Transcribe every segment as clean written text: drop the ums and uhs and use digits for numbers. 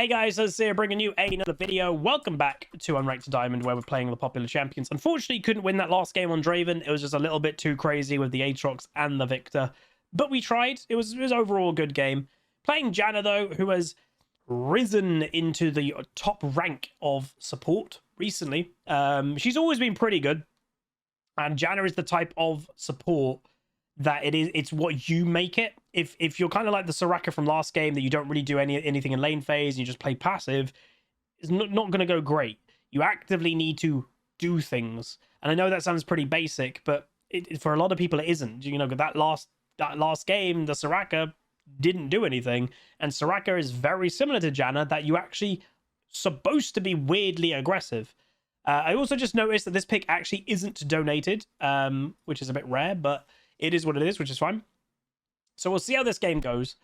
Hey guys, Huzzy here bringing you another video. Welcome back to Unranked Diamond, where we're playing the popular champions. Unfortunately, couldn't win that last game on Draven. It was just a little bit too crazy with the Aatrox and the Victor. But we tried. It was overall a good game. Playing Janna, though, who has risen into the top rank of support recently. She's always been pretty good. And Janna is the type of support that it's what you make it. If you're kind of like the Soraka from last game, that you don't really do anything in lane phase, and you just play passive, it's not going to go great. You actively need to do things, and I know that sounds pretty basic, but for a lot of people it isn't. You know, that last game, the Soraka didn't do anything, and Soraka is very similar to Janna, that you actually supposed to be weirdly aggressive. I also just noticed that this pick actually isn't donated, which is a bit rare, but it is what it is, which is fine. So we'll see how this game goes.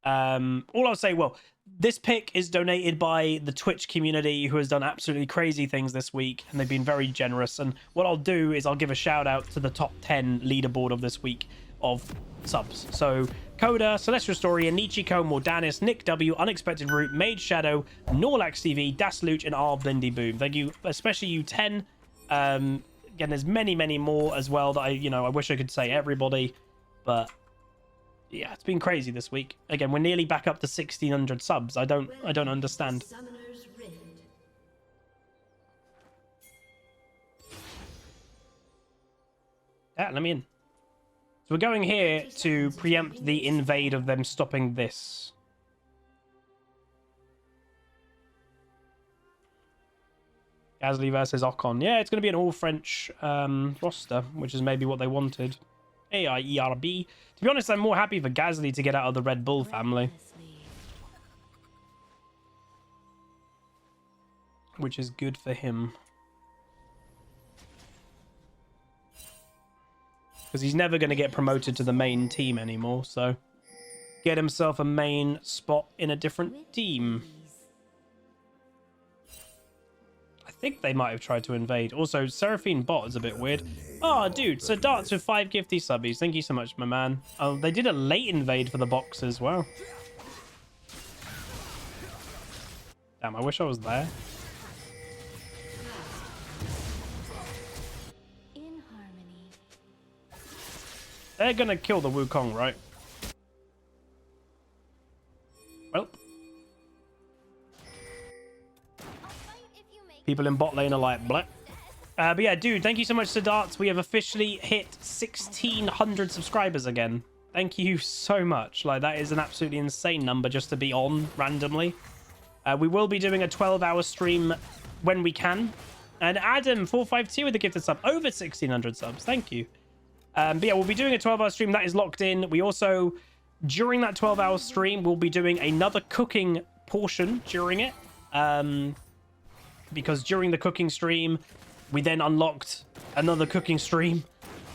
All I'll say, well, this pick is donated by the Twitch community, who has done absolutely crazy things this week, and they've been very generous. And what I'll do is I'll give a shout out to the top 10 leaderboard of this week of subs. So Coda, Celestial Story, Nichiko, Mordanis, Nick W, Unexpected Root, Mage Shadow, Norlax TV, Dasluch, and R Blindy Boom. Thank you, especially you 10. Again, there's many more as well that I wish I could say everybody, but yeah, it's been crazy this week. Again, we're nearly back up to 1,600 subs. I don't understand. Yeah, let me in. So we're going here to preempt the invade of them stopping this. Gasly versus Ocon. Yeah, it's going to be an all-French roster, which is maybe what they wanted. AIERB. To be honest, I'm more happy for Gasly to get out of the Red Bull family, which is good for him, because he's never going to get promoted to the main team anymore. So get himself a main spot in a different team. I think they might have tried to invade. Also, Seraphine bot is a bit weird. Oh, dude. So Darts with 5 gifty subbies. Thank you so much, my man. Oh, they did a late invade for the box as well. Damn, I wish I was there. In harmony. They're gonna kill the Wukong, right? Well. People in bot lane are like, bleh. But yeah, dude, thank you so much to Darts. We have officially hit 1,600 subscribers again. Thank you so much. Like, that is an absolutely insane number just to be on randomly. We will be doing a 12-hour stream when we can. And Adam452 with the gifted sub, over 1,600 subs. Thank you. But yeah, we'll be doing a 12-hour stream. That is locked in. We also, during that 12-hour stream, we'll be doing another cooking portion during it. Because during the cooking stream, we then unlocked another cooking stream.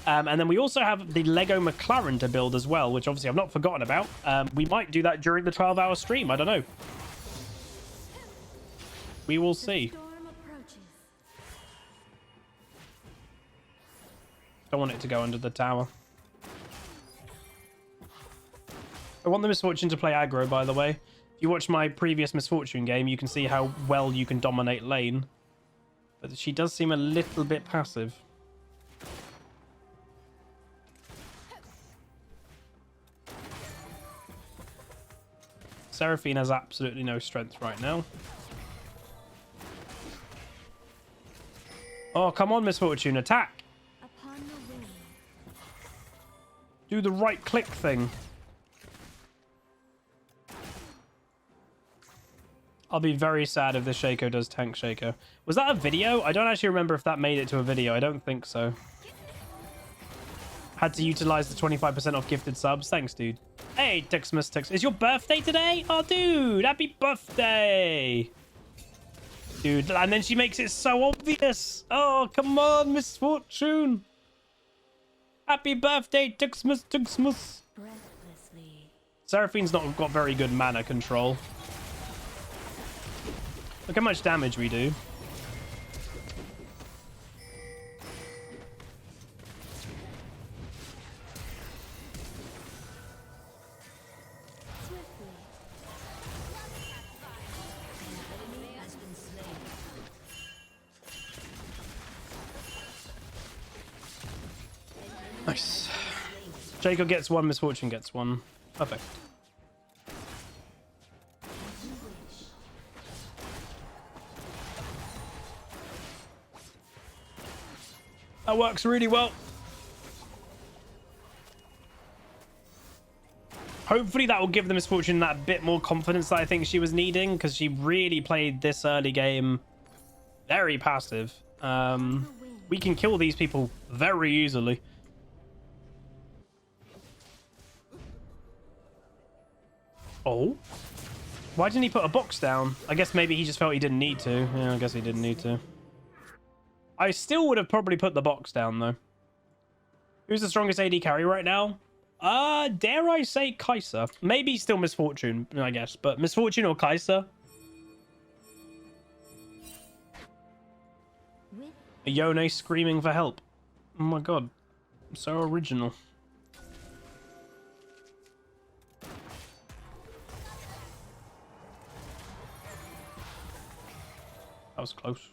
And then we also have the Lego McLaren to build as well, which obviously I've not forgotten about. We might do that during the 12-hour stream. I don't know. We will see. Don't want it to go under the tower. I want the Misfortune to play aggro, by the way. If you watch my previous Misfortune game, you can see how well you can dominate lane. But she does seem a little bit passive. Seraphine has absolutely no strength right now. Oh, come on, Misfortune, attack! Do the right click thing. I'll be very sad if this Shaco does tank Shaco. Was that a video? I don't actually remember if that made it to a video. I don't think so. Had to utilize the 25% off gifted subs. Thanks, dude. Hey, Texmus. It's your birthday today? Oh, dude. Happy birthday. Dude, and then she makes it so obvious. Oh, come on, Misfortune. Happy birthday, Texmus. Seraphine's not got very good mana control. Look how much damage we do. Nice. Jacob gets one, Misfortune gets one. Perfect. That works really well. Hopefully that will give the Misfortune that bit more confidence that I think she was needing, because she really played this early game very passive. We can kill these people very easily. Oh, why didn't he put a box down? I guess maybe he just felt he didn't need to. Yeah, I guess he didn't need to. I still would have probably put the box down though. Who's the strongest AD carry right now? Dare I say Kai'Sa? Maybe still Misfortune, I guess, but Misfortune or Kai'Sa? Yone screaming for help. Oh my god. So original. That was close.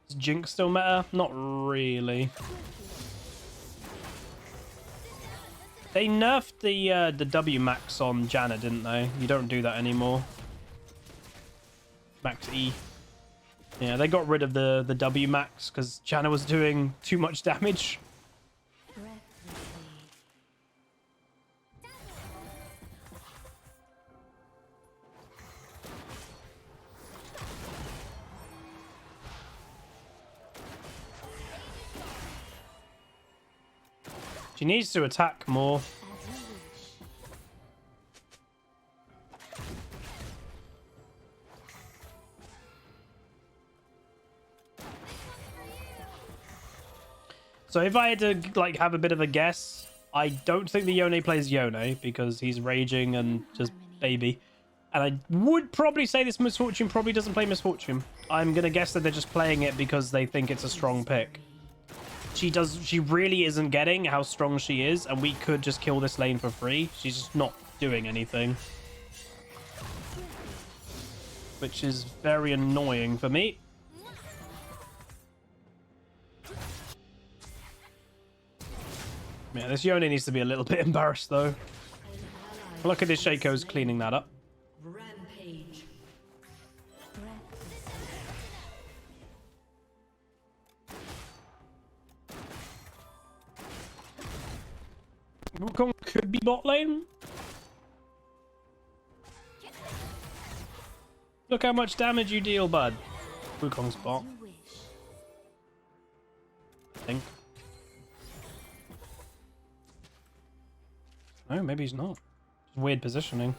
Does Jinx still matter? Not really. They nerfed the W max on Janna, didn't they? You don't do that anymore. Max E. Yeah, they got rid of the W max because Janna was doing too much damage. She needs to attack more. So if I had to like have a bit of a guess, I don't think the Yone plays Yone because he's raging and just baby. And I would probably say this Misfortune probably doesn't play Misfortune. I'm going to guess that they're just playing it because they think it's a strong pick. She really isn't getting how strong she is, and we could just kill this lane for free. She's just not doing anything, which is very annoying for me. Yeah, this Yone needs to be a little bit embarrassed though. Look at this Shaco's cleaning that up. Rampage. Wukong could be bot lane. Look how much damage you deal, bud. Wukong's bot. I think. No, maybe he's not. Just weird positioning.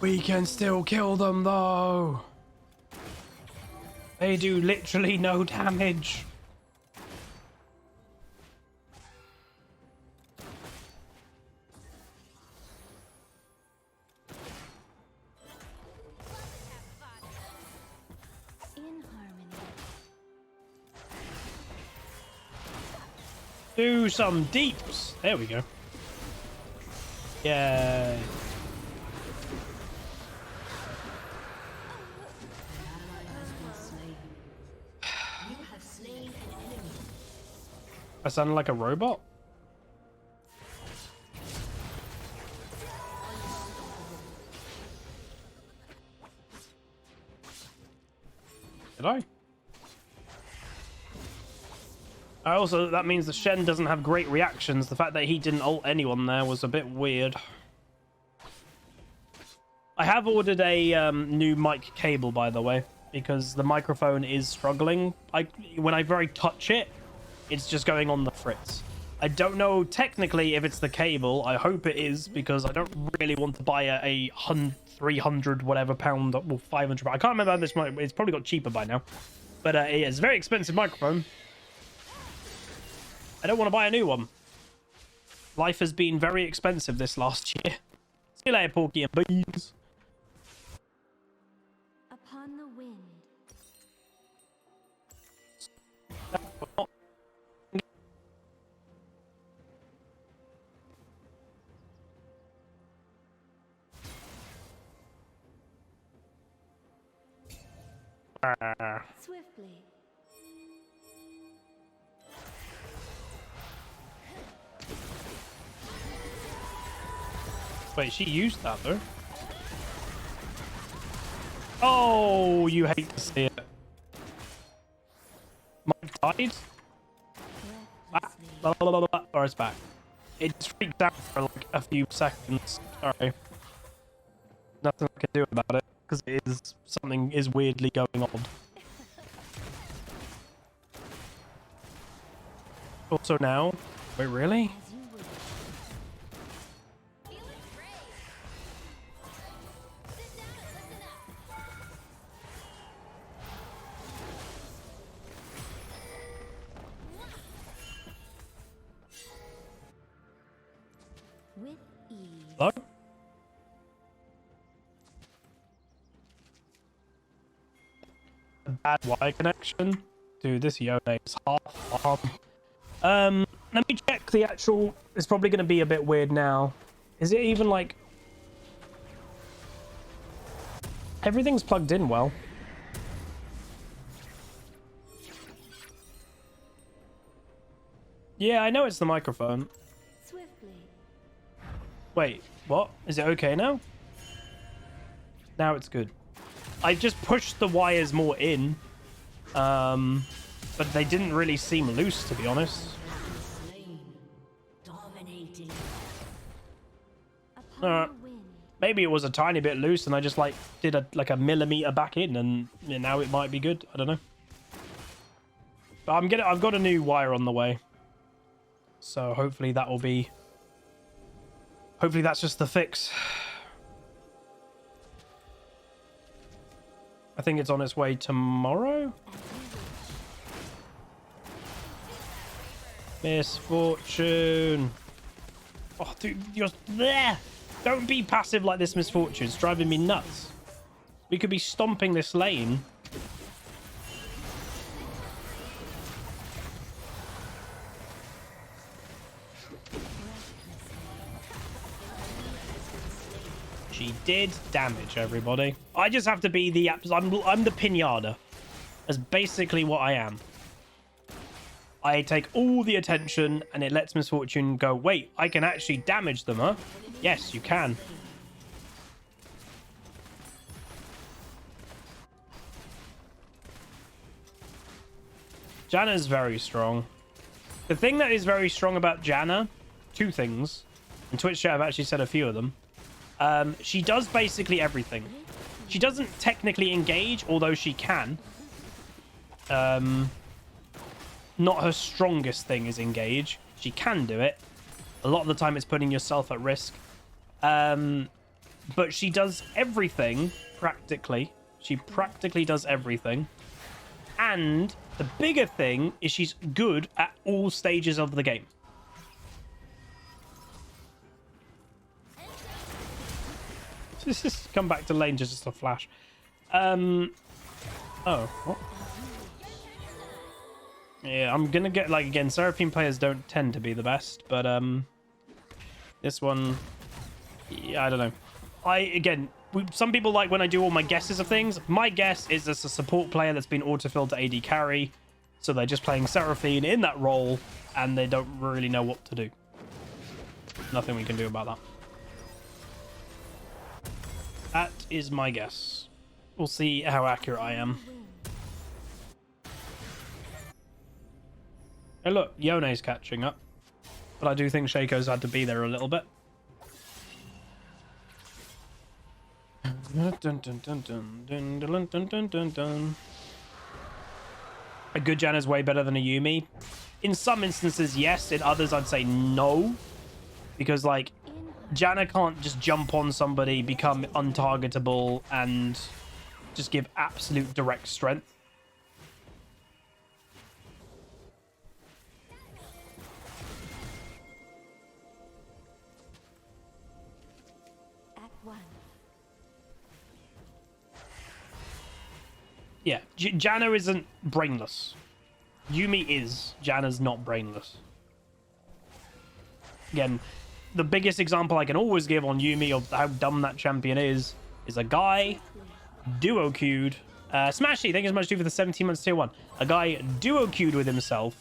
We can still kill them though. They do literally no damage. Do some deeps. There we go. Yay. I sounded like a robot. Did I? Also, that means the Shen doesn't have great reactions. The fact that he didn't ult anyone there was a bit weird. I have ordered a new mic cable, by the way, because the microphone is struggling. When I very touch it, it's just going on the fritz. I don't know technically if it's the cable. I hope it is, because I don't really want to buy a 300 whatever pound, or 500. I can't remember how this mic. It's probably got cheaper by now, but it's a very expensive microphone. I don't want to buy a new one. Life has been very expensive this last year. See you later, Porky and Beans. Upon the wind. Swiftly. Wait, she used that though. Oh, you hate to see it. Mike died? Or it's back. It just freaked out for like a few seconds. Sorry. Nothing I can do about it because it is something is weirdly going on. Also now, wait, really? With ease. Hello? A bad wire connection? Dude, this Yone is half arm. Let me check the actual... It's probably going to be a bit weird now. Is it even like... Everything's plugged in well. Yeah, I know it's the microphone. Swiftly. Wait, what? Is it okay now? Now it's good. I just pushed the wires more in. But they didn't really seem loose, to be honest. Dominating. Maybe it was a tiny bit loose and I just like did a millimeter back in and now it might be good. I don't know. But I've got a new wire on the way. So hopefully that will be... Hopefully that's just the fix. I think it's on its way tomorrow. Misfortune. Oh, dude, you're there. Don't be passive like this, Misfortune. It's driving me nuts. We could be stomping this lane. She did damage, everybody. I just have to be the... I'm the pinata. That's basically what I am. I take all the attention and it lets Misfortune go, wait, I can actually damage them, huh? Yes, you can. Janna's very strong. The thing that is very strong about Janna, two things. In Twitch chat, I've actually said a few of them. She does basically everything. She doesn't technically engage, although she can. Not her strongest thing is engage. She can do it. A lot of the time it's putting yourself at risk. But she does everything, practically. She practically does everything. And the bigger thing is she's good at all stages of the game. Just come back to lane just a flash. Oh, what? Yeah, I'm gonna get, like, again, Seraphine players don't tend to be the best, but this one, yeah, I don't know. Some people like when I do all my guesses of things. My guess is as a support player that's been autofilled to AD carry, so they're just playing Seraphine in that role, and they don't really know what to do. Nothing we can do about that. That is my guess. We'll see how accurate I am. Hey, look, Yone's catching up. But I do think Shaco's had to be there a little bit. A good Janna is way better than a Yuumi. In some instances, yes. In others, I'd say no. Because, like, Janna can't just jump on somebody, become untargetable, and just give absolute direct strength. Yeah, Janna isn't brainless. Yuumi is. Janna's not brainless. Again, the biggest example I can always give on Yuumi of how dumb that champion is a guy duo queued Smashy, thank you so much, dude, for the 17 months tier 1. A guy duo queued with himself.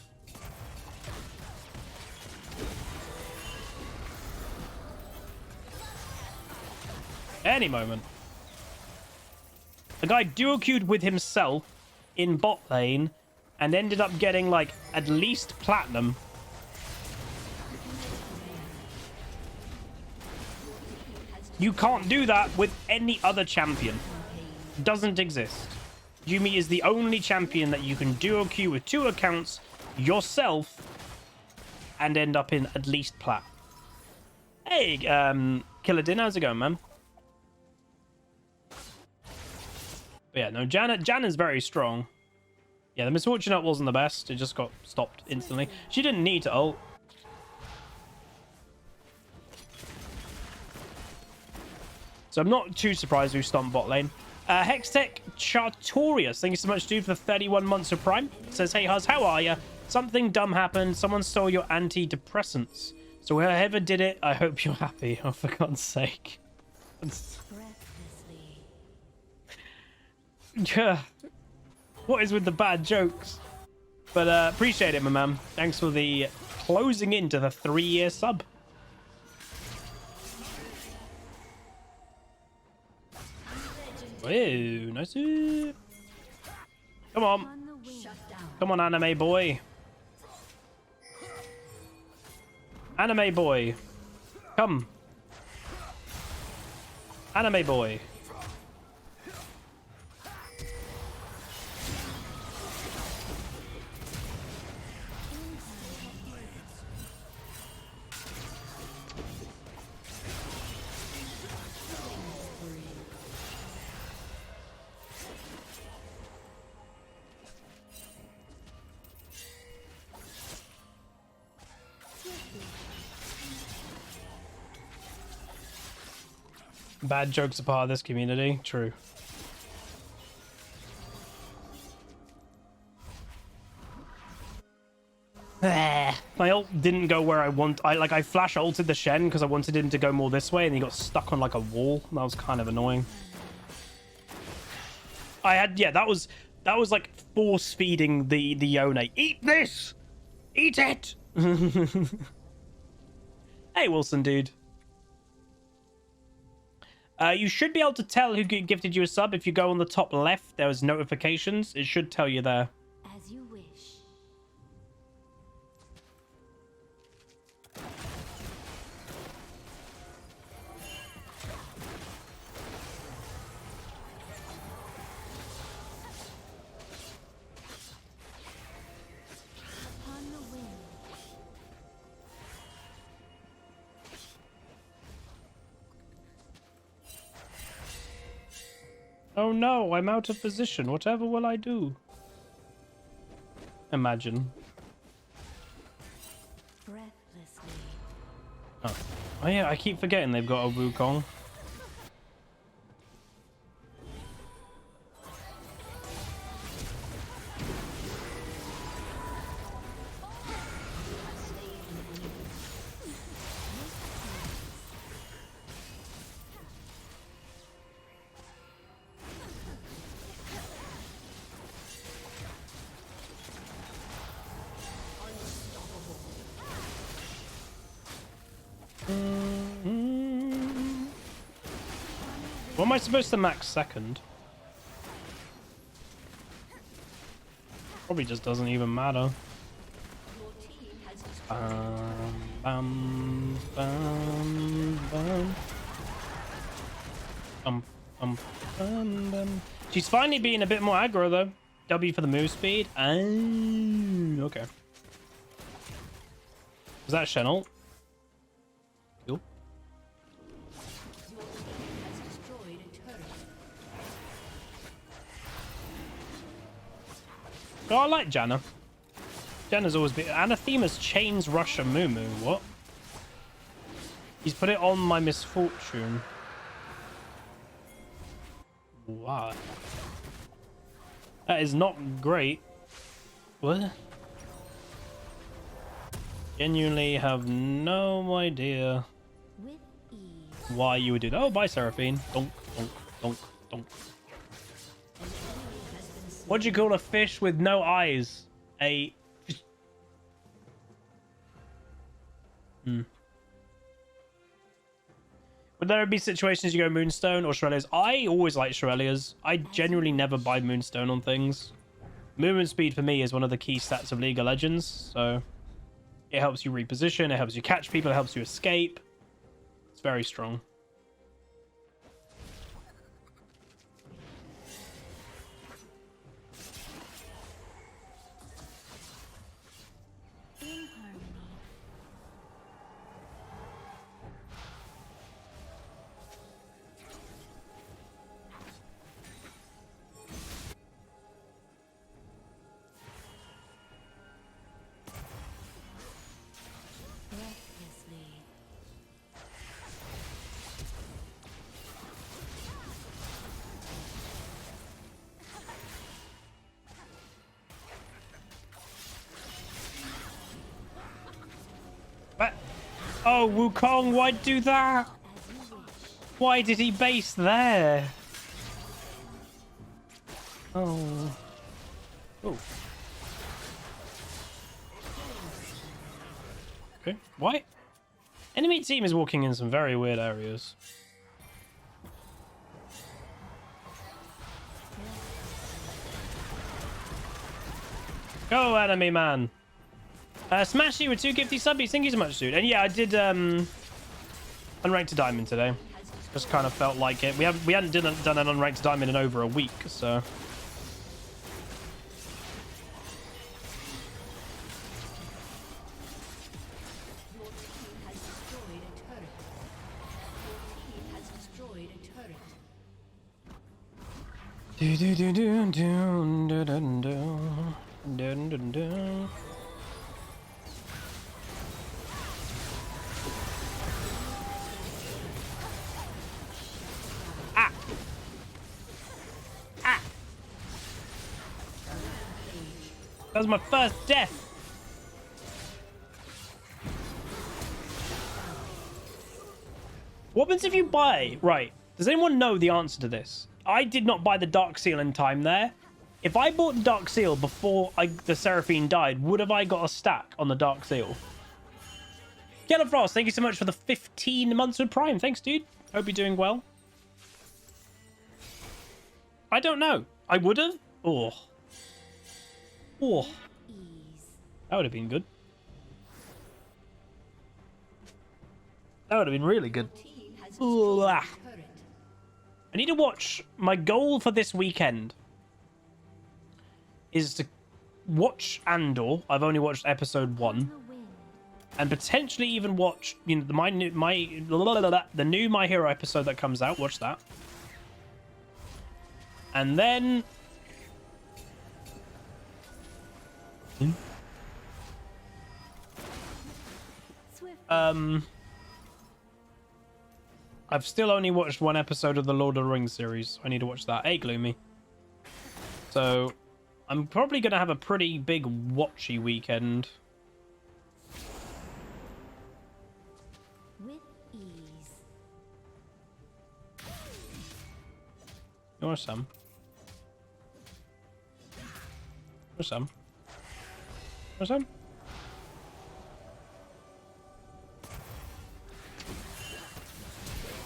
Any moment. A guy duo queued with himself in bot lane and ended up getting, like, at least platinum. You can't do that with any other champion. Doesn't exist. Yuumi is the only champion that you can duo queue with 2 accounts yourself and end up in at least plat. Hey, Killer Din, how's it going, man? But yeah, no, Janna's very strong. Yeah, the misfortune ult wasn't the best. It just got stopped instantly. She didn't need to ult. So I'm not too surprised we stomped bot lane. Hextech Chartorius, thank you so much, dude, for 31 months of Prime. Says, hey, Huz, how are ya? Something dumb happened. Someone stole your antidepressants. So whoever did it, I hope you're happy. Oh, for God's sake. What is with the bad jokes? But appreciate it, my man. Thanks for the closing into the 3-year sub. Whoa, nice. Come on. Come on, anime boy. Anime boy. Come. Anime boy. Bad jokes are part of this community. True. My ult didn't go where I want. I flash ulted the Shen because I wanted him to go more this way, and he got stuck on like a wall. That was kind of annoying. That was like force feeding the Yone. Eat this. Eat it. Hey, Wilson, dude. You should be able to tell who gifted you a sub if you go on the top left. There's notifications. It should tell you there. As you wish. Upon the wind. Oh no, I'm out of position. Whatever will I do? Imagine. Breathlessly. Oh yeah, I keep forgetting they've got a Wukong. What am I supposed to max second? Probably just doesn't even matter. Bam, bam, bam. Bam. She's finally being a bit more aggro though. W for the move speed. Okay. Was that Shen ult? Cool. Oh, I like Janna. Janna's always been... Anathema's chains Russia Mumu. What? He's put it on my misfortune. Wow. That is not great. What? Genuinely have no idea With ease. why you would do that. Oh, bye, Seraphine. Donk, donk, donk, donk. What do you call a fish with no eyes? A fish. Would there be situations you go Moonstone or Shurelya's? I always like Shurelya's. I genuinely never buy Moonstone on things. Movement speed for me is one of the key stats of League of Legends, so it helps you reposition, it helps you catch people, it helps you escape. It's very strong. In harmony. Breathlessly. What? Oh, Wukong, why'd do that? As you wish. Why did he base there? Oh. Oh. Okay. Why? Enemy team is walking in some very weird areas. Go, enemy man. Smash you with 2 gifty subbies. Thank you so much, dude. And yeah, I did Unranked to Diamond today. Just kind of felt like it. We hadn't done an Unranked to Diamond in over a week, so. Do do do do do do do do do do. Ah! Ah! That was my first death. What happens if you buy? Right. Does anyone know the answer to this? I did not buy the Dark Seal in time there. If I bought the Dark Seal before the Seraphine died, would have I got a stack on the Dark Seal? Yellow Frost, thank you so much for the 15 months with Prime. Thanks, dude. Hope you're doing well. I don't know. I would have. Oh. Oh. Ease. That would have been good. That would have been really good. Ooh, ah. I need to watch. My goal for this weekend is to watch Andor. I've only watched episode 1, The wind. and potentially even watch, you know, the new My Hero episode that comes out. Watch that, and then Swift. I've still only watched 1 episode of the Lord of the Rings series. I need to watch that. Hey, Gloomy. So, I'm probably going to have a pretty big watchy weekend. With ease. You want some? Want some? Want some?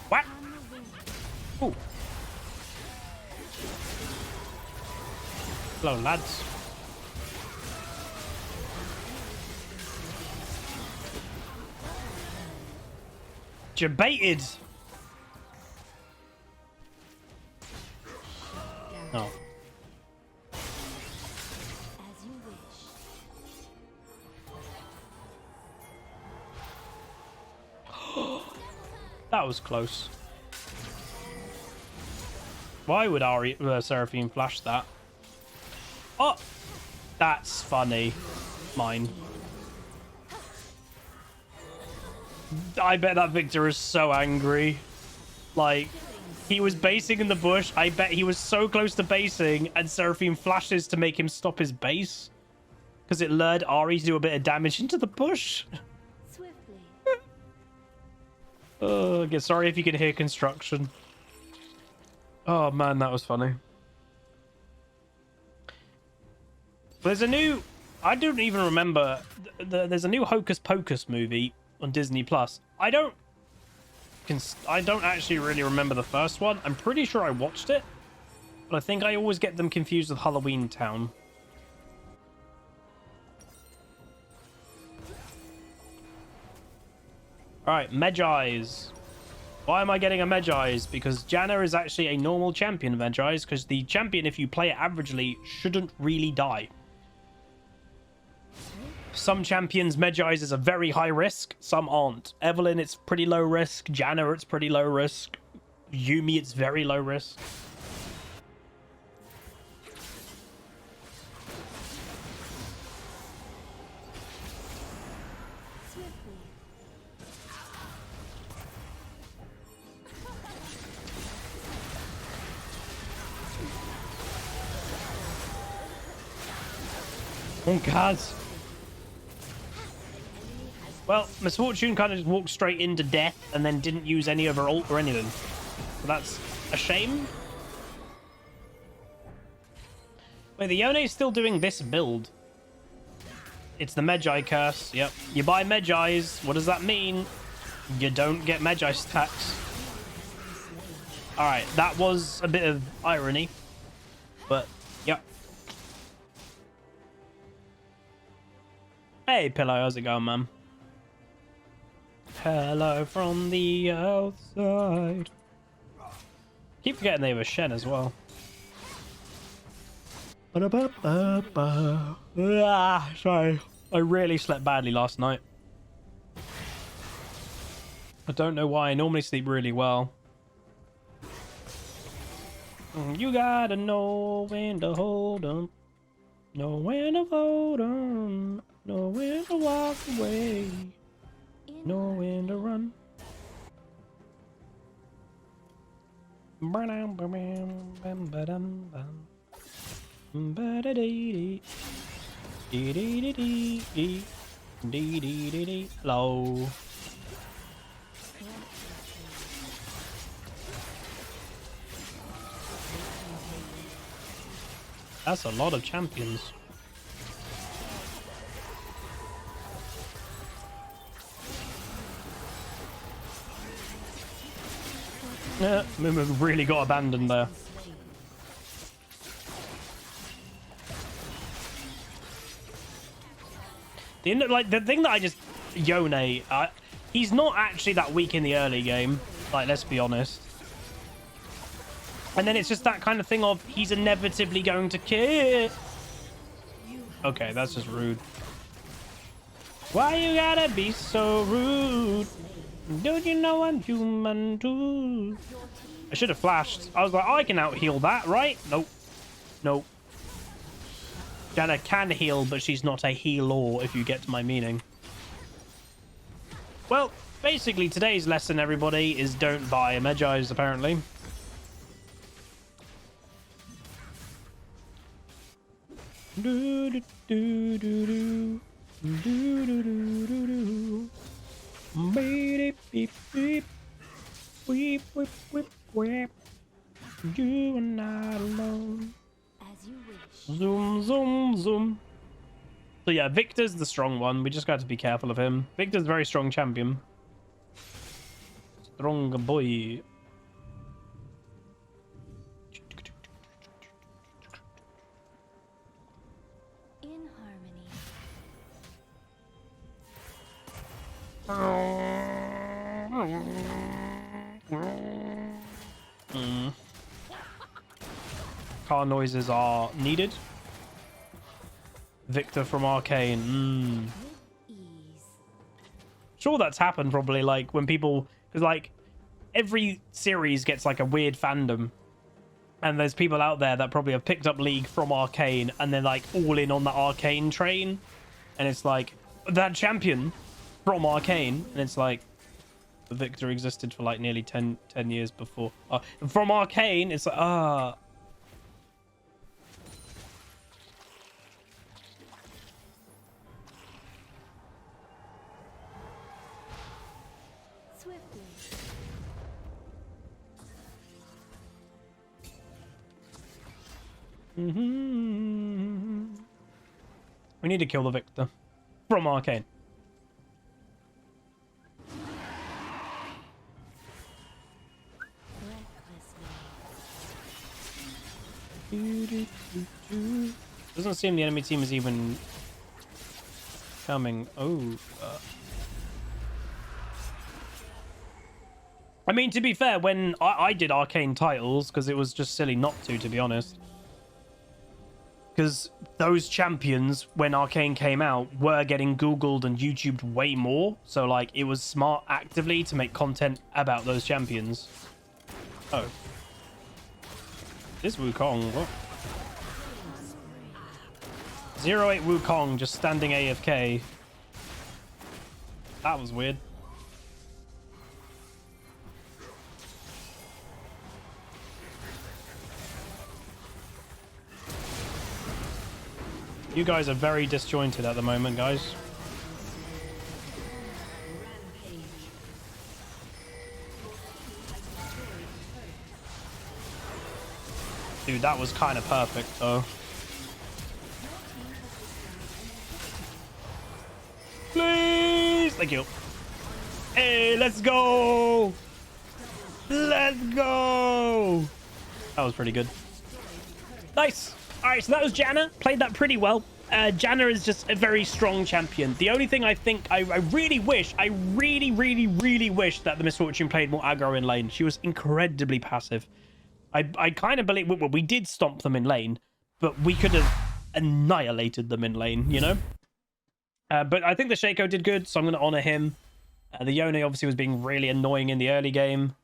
What? On the wind. Ooh. Hello, lads. Debated. Oh. As you wish. That was close. Why would Seraphine flash that? Oh! That's funny. Mine. I bet that Victor is so angry. Like, he was basing in the bush. I bet he was so close to basing, and Seraphine flashes to make him stop his base. Because it lured Ari to do a bit of damage into the bush. Swiftly. Okay, sorry if you can hear construction. Oh man, that was funny. There's a new... I don't even remember. There's a new Hocus Pocus movie on Disney Plus. I don't actually really remember the first one. I'm pretty sure I watched it, but I think I always get them confused with Halloween Town. All right, Medjai's. Why am I getting a Medjai's? Because Janna is actually a normal champion of Medjai's, because the champion, if you play it averagely, shouldn't really die. Some champions, Medjai's is a very high risk, some aren't. Evelyn, it's pretty low risk. Janna, it's pretty low risk. Yumi, it's very low risk. Oh, God. Well, Miss Fortune kind of just walked straight into death and then didn't use any of her ult or anything. So that's a shame. Wait, the Yone's still doing this build. It's the Medjai curse. Yep. You buy Medjai's. What does that mean? You don't get Medjai stacks. Alright, that was a bit of irony. But, yep. Hey, Pillow, how's it going, man? Hello from the outside. Keep forgetting they were Shen as well. Ah, sorry. I really slept badly last night. I don't know why. I normally sleep really well. You gotta know when to hold 'em. Know when to fold 'em. Know when to walk away. Know when to run. Hello. That's a lot of champions. Yeah, Mumu really got abandoned there. The thing that I just... Yone, he's not actually that weak in the early game. Like, let's be honest. And then it's just that kind of thing of he's inevitably going to kill. Okay, that's just rude. Why you gotta be so rude? Don't you know I'm human too? I should have flashed. I was like, oh, I can out heal that, right? Nope. Nope. Janna can heal, but she's not a healer, if you get my meaning. Well, basically today's lesson, everybody, is don't buy a Medjai's, apparently. Do do do do do do do do do do. Beep beep beep. Weep whip whip whip. You are not alone. As you wish. Zoom zoom zoom. So yeah, Victor's the strong one. We just got to be careful of him. Victor's a very strong champion. Strong boy. Car noises are needed. Victor from Arcane. Sure, that's happened probably, like when people, because like every series gets like a weird fandom, and there's people out there that probably have picked up League from Arcane and they're like all in on the Arcane train, and it's like that champion from Arcane, and it's like Victor existed for like nearly 10 years before. From Arcane, it's like Swiftly. We need to kill the Victor from Arcane. Doesn't seem the enemy team is even coming. Oh. I mean, to be fair, when I did Arcane titles, because it was just silly not to be honest. Because those champions, when Arcane came out, were getting Googled and YouTubed way more. So, like, it was smart actively to make content about those champions. Oh. This Wukong, what? 08 Wukong just standing AFK. That was weird. You guys are very disjointed at the moment, guys. Dude, that was kind of perfect, though. Please! Thank you. Hey, let's go! Let's go! That was pretty good. Nice! Alright, so that was Janna. Played that pretty well. Janna is just a very strong champion. The only thing I think I really wish, I really wish that the Misfortune played more aggro in lane. She was incredibly passive. I kind of believe, well, we did stomp them in lane, but we could have annihilated them in lane, you know? But I think the Shaco did good, so I'm going to honor him. The Yone obviously was being really annoying in the early game.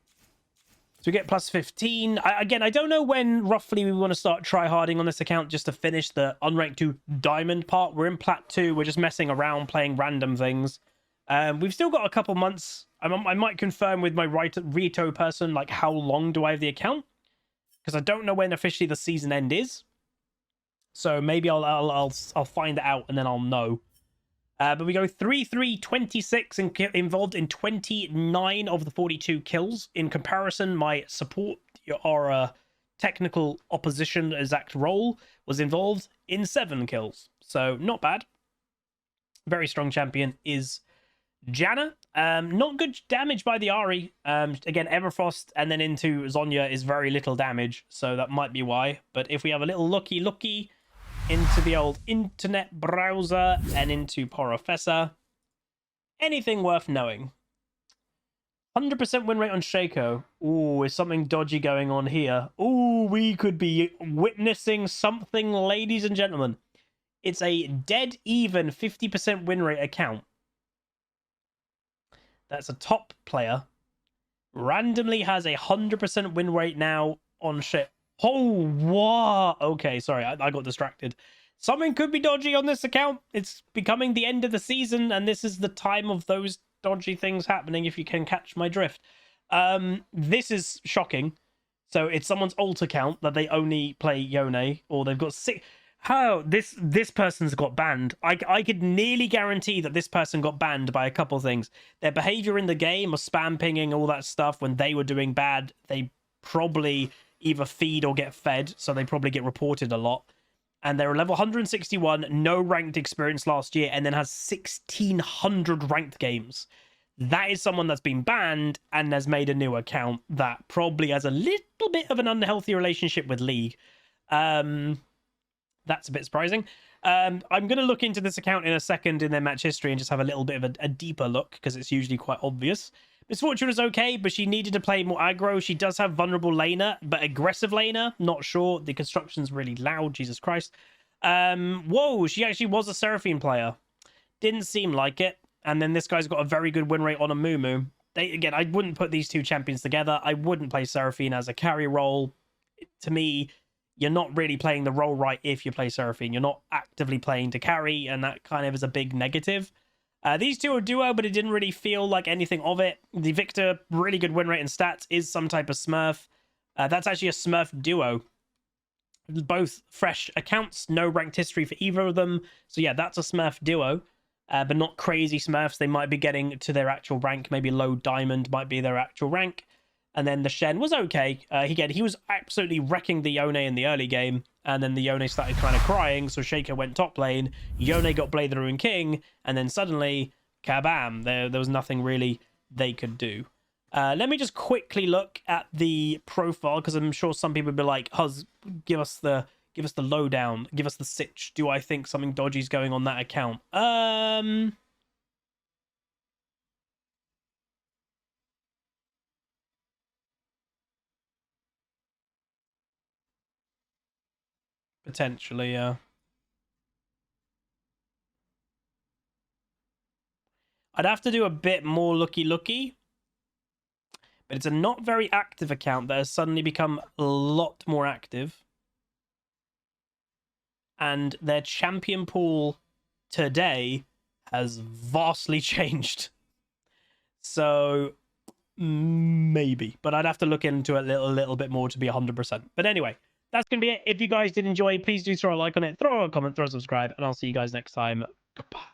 So we get plus 15. Again, I don't know when roughly we want to start tryharding on this account just to finish the Unranked 2 Diamond part. We're in Plat 2. We're just messing around, playing random things. We've still got a couple months. I might confirm with my Rito person, like, how long do I have the account? Because I don't know when officially the season end is. So maybe I'll find it out and then I'll know. But we go 3-3-26 and involved in 29 of the 42 kills. In comparison, my support, our technical opposition exact role, was involved in 7 kills. So not bad. Very strong champion is Janna. Not good damage by the Ahri. Again, Everfrost and then into Zhonya is very little damage. So that might be why. But if we have a little looky into the old internet browser and into Professor, anything worth knowing. 100% win rate on Shaco. Ooh, is something dodgy going on here? Ooh, we could be witnessing something, ladies and gentlemen. It's a dead even 50% win rate account. That's a top player. Randomly has a 100% win rate now on shit. Oh, wow. Okay, sorry, I got distracted. Something could be dodgy on this account. It's becoming the end of the season, and this is the time of those dodgy things happening, if you can catch my drift. This is shocking. So it's someone's alt account that they only play Yone, or they've got 6... How? This person's got banned. I could nearly guarantee that this person got banned by a couple things. Their behavior in the game of spam pinging, all that stuff, when they were doing bad, they probably either feed or get fed, so they probably get reported a lot. And they're level 161, no ranked experience last year, and then has 1,600 ranked games. That is someone that's been banned and has made a new account that probably has a little bit of an unhealthy relationship with League. That's a bit surprising. I'm going to look into this account in a second in their match history and just have a little bit of a deeper look, because it's usually quite obvious. Misfortune is okay, but she needed to play more aggro. She does have vulnerable laner, but aggressive laner, not sure. The construction's really loud, Jesus Christ. Whoa, she actually was a Seraphine player. Didn't seem like it. And then this guy's got a very good win rate on a Mumu. Again, I wouldn't put these two champions together. I wouldn't play Seraphine as a carry role. To me, you're not really playing the role right if you play Seraphine. You're not actively playing to carry, and that kind of is a big negative. These two are duo, but it didn't really feel like anything of it. The Victor, really good win rate and stats, is some type of Smurf. That's actually a Smurf duo. Both fresh accounts, no ranked history for either of them. So yeah, that's a Smurf duo, but not crazy Smurfs. They might be getting to their actual rank. Maybe low diamond might be their actual rank. And then the Shen was okay. Again, he was absolutely wrecking the Yone in the early game. And then the Yone started kind of crying. So Shaker went top lane. Yone got Blade the Ruined King. And then suddenly, kabam, there was nothing really they could do. Let me just quickly look at the profile, because I'm sure some people would be like, Huz, give us the lowdown. Give us the sitch. Do I think something dodgy is going on that account? Potentially, yeah. I'd have to do a bit more looky. But it's a not very active account that has suddenly become a lot more active. And their champion pool today has vastly changed. So maybe. But I'd have to look into it a little bit more to be 100%. But anyway, that's going to be it. If you guys did enjoy, please do throw a like on it, throw a comment, throw a subscribe, and I'll see you guys next time. Goodbye.